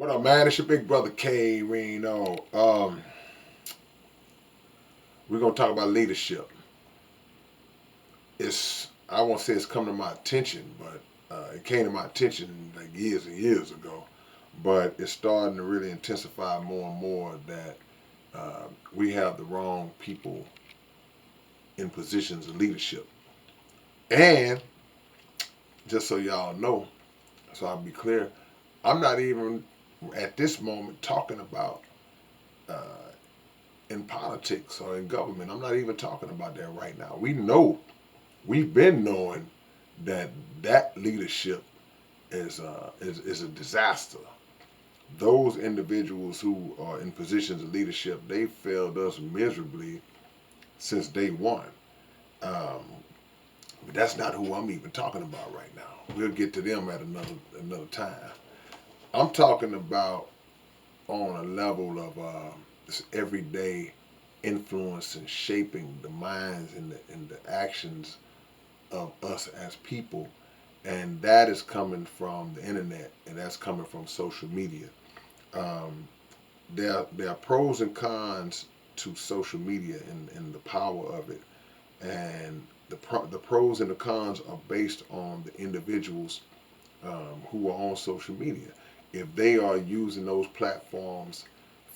What up, man? It's your big brother K-Rino. We're gonna talk about leadership. I won't say it's come to my attention, but it came to my attention like years and years ago. But it's starting to really intensify more and more that we have the wrong people in positions of leadership. And just so y'all know, so I'll be clear, I'm not even at this moment talking about uh, in politics or in government. I'm not even talking about that right now. We've been knowing that leadership is a disaster. Those individuals who are in positions of leadership, they failed us miserably since day one. Um, but that's not who I'm even talking about right now. We'll get to them at another time. I'm talking about on a level of this everyday influence and shaping the minds and the actions of us as people, and that is coming from the internet, and that's coming from social media. Um, there are pros and cons to social media and the power of it, and the pros and the cons are based on the individuals who are on social media. If they are using those platforms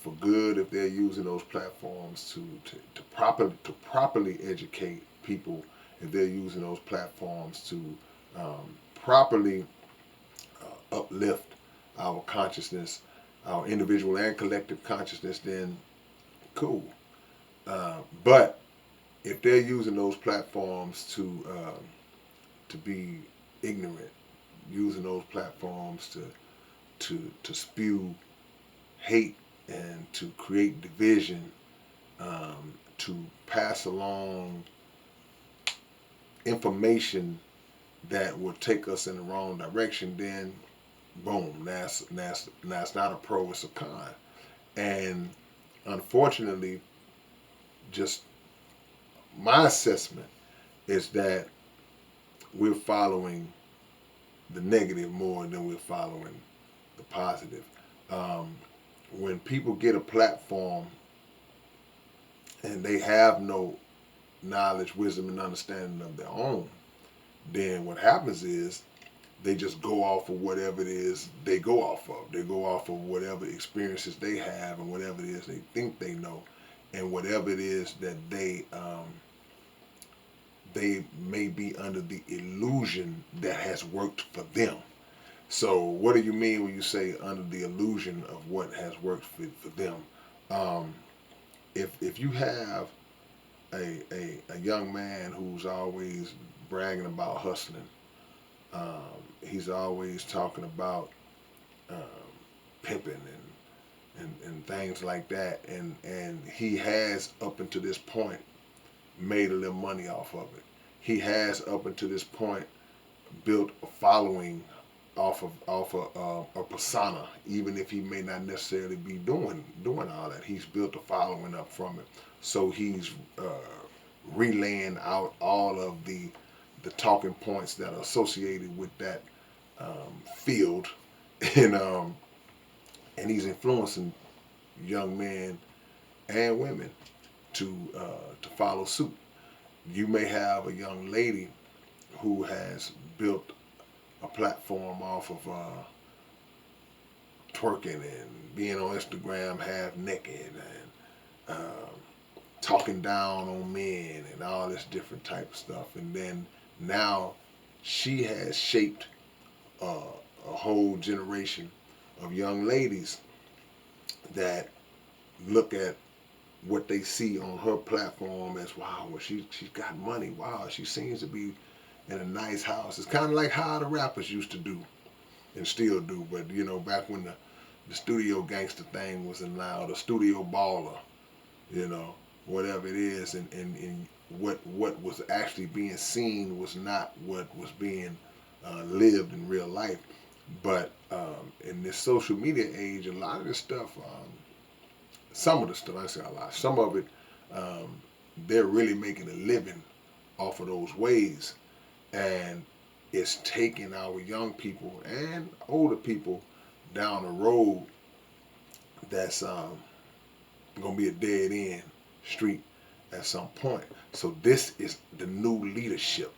for good, if they're using those platforms to properly educate people, if they're using those platforms to properly uplift our consciousness, our individual and collective consciousness, then cool. But if they're using those platforms to be ignorant, using those platforms to spew hate and to create division, to pass along information that will take us in the wrong direction, then boom, that's not a pro, it's a con. And unfortunately, just my assessment is that we're following the negative more than we're following the positive. Um, when people get a platform and they have no knowledge, wisdom, and understanding of their own, then what happens is they just go off of whatever it is they go off of. They go off of whatever experiences they have and whatever it is they think they know, and whatever it is that they may be under the illusion that has worked for them. So, what do you mean when you say under the illusion of what has worked for them? Um, if you have a young man who's always bragging about hustling, he's always talking about um, pimping and things like that, and he has up until this point made a little money off of it. He has up until this point built a following off of a persona, even if he may not necessarily be doing all that. He's built a following up from it, so he's relaying out all of the talking points that are associated with that field, and and he's influencing young men and women to follow suit. You may have a young lady who has built a platform off of twerking and being on Instagram half naked and talking down on men and all this different type of stuff. And then now she has shaped a whole generation of young ladies that look at what they see on her platform as, wow, well, she's got money. Wow, she seems to be in a nice house. It's kind of like how the rappers used to do and still do. But back when the studio gangster thing was allowed, the studio baller, whatever it is, and what was actually being seen was not what was being lived in real life. But in this social media age, a lot of this stuff, some of the stuff, I say a lot, some of it, um, they're really making a living off of those ways. And it's taking our young people and older people down a road that's gonna be a dead end street at some point. So this is the new leadership,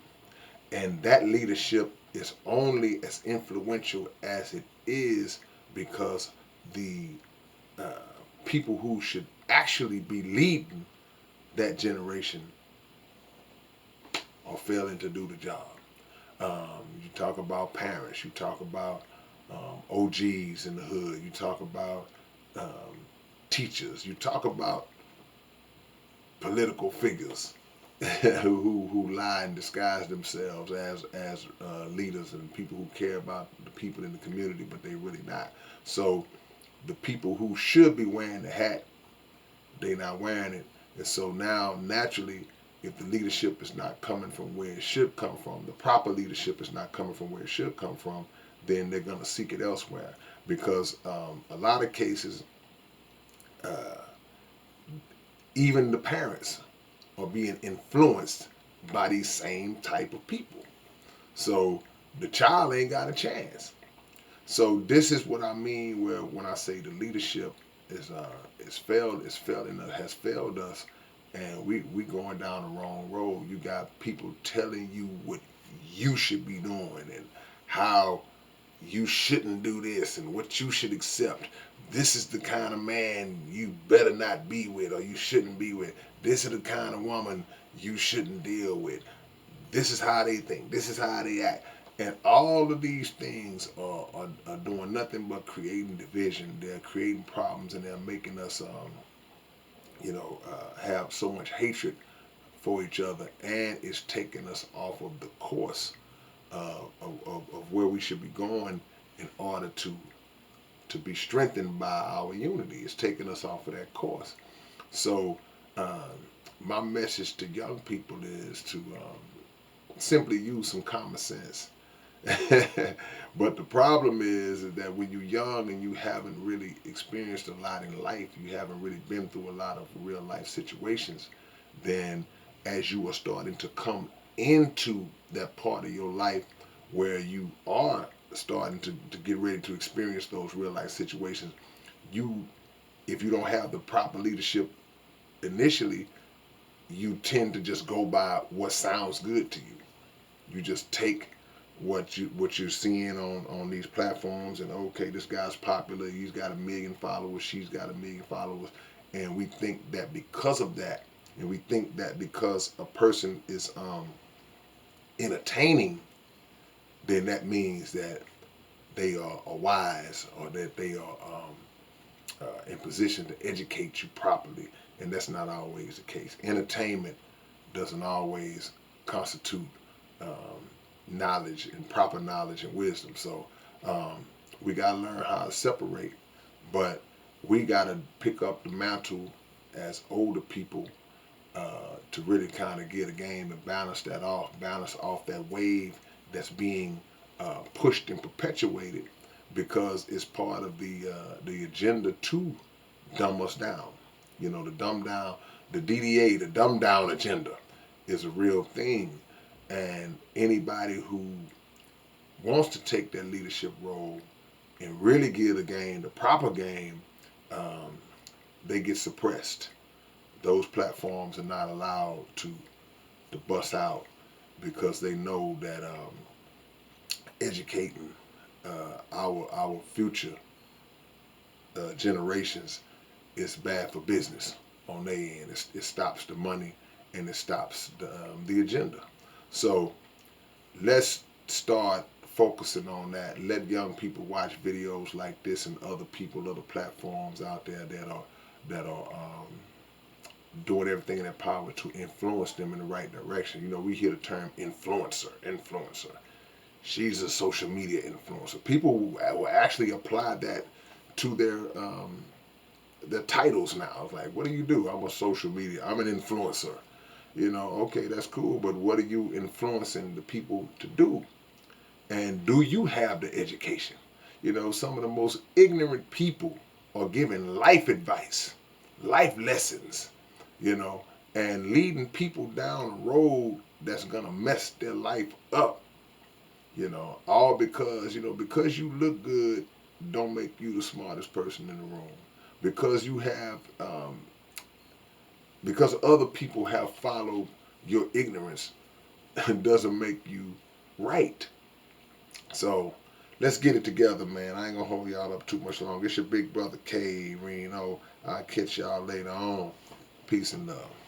and that leadership is only as influential as it is because the uh, people who should actually be leading that generation are failing to do the job. You talk about parents, you talk about OGs in the hood, you talk about um, teachers, you talk about political figures who lie and disguise themselves as leaders and people who care about the people in the community, but they really not. So the people who should be wearing the hat, they not wearing it, and so now naturally, if the leadership is not coming from where it should come from, the proper leadership is not coming from where it should come from, then they're gonna seek it elsewhere because a lot of cases, uh, even the parents are being influenced by these same type of people. So the child ain't got a chance. So this is what I mean where when I say the leadership has failed us, and we going down the wrong road. You got people telling you what you should be doing and how you shouldn't do this and what you should accept. This is the kind of man you better not be with or you shouldn't be with. This is the kind of woman you shouldn't deal with. This is how they think. This is how they act. And all of these things are doing nothing but creating division. They're creating problems and they're making us, have so much hatred for each other. And it's taking us off of the course of where we should be going in order to be strengthened by our unity. It's taking us off of that course. So my message to young people is to simply use some common sense. But the problem is that when you're young and you haven't really experienced a lot in life, you haven't really been through a lot of real life situations, then as you are starting to come into that part of your life where you are starting to get ready to experience those real life situations, if you don't have the proper leadership initially, you tend to just go by what sounds good to you. You just take what you're seeing on these platforms and okay, this guy's popular, he's got 1 million followers, she's got 1 million followers, and we think that because of that, and we think that because a person is entertaining, then that means that they are wise or that they are in position to educate you properly, and that's not always the case. Entertainment doesn't always constitute knowledge and proper knowledge and wisdom. So we got to learn how to separate, but we got to pick up the mantle as older people to really kind of get a game and balance off that wave that's being pushed and perpetuated because it's part of the agenda to dumb us down. You know, the DDA, the dumb down agenda is a real thing. And anybody who wants to take that leadership role and really give the game, the proper game, they get suppressed. Those platforms are not allowed to bust out because they know that educating our future generations is bad for business on their end. It stops the money and it stops the agenda. So let's start focusing on that. Let young people watch videos like this and other people, other platforms out there that are doing everything in their power to influence them in the right direction. You know, we hear the term influencer. She's a social media influencer. People will actually apply that to their titles now. It's like, what do? I'm a social media. I'm an influencer. You know, okay, that's cool, but what are you influencing the people to do? And do you have the education? You know, some of the most ignorant people are giving life advice, life lessons, you know, and leading people down a road that's going to mess their life up, you know, all because you look good don't make you the smartest person in the room. because because other people have followed your ignorance doesn't make you right. So let's get it together, man. I ain't gonna hold y'all up too much longer. It's your big brother K-Rino. I'll catch y'all later on. Peace and love.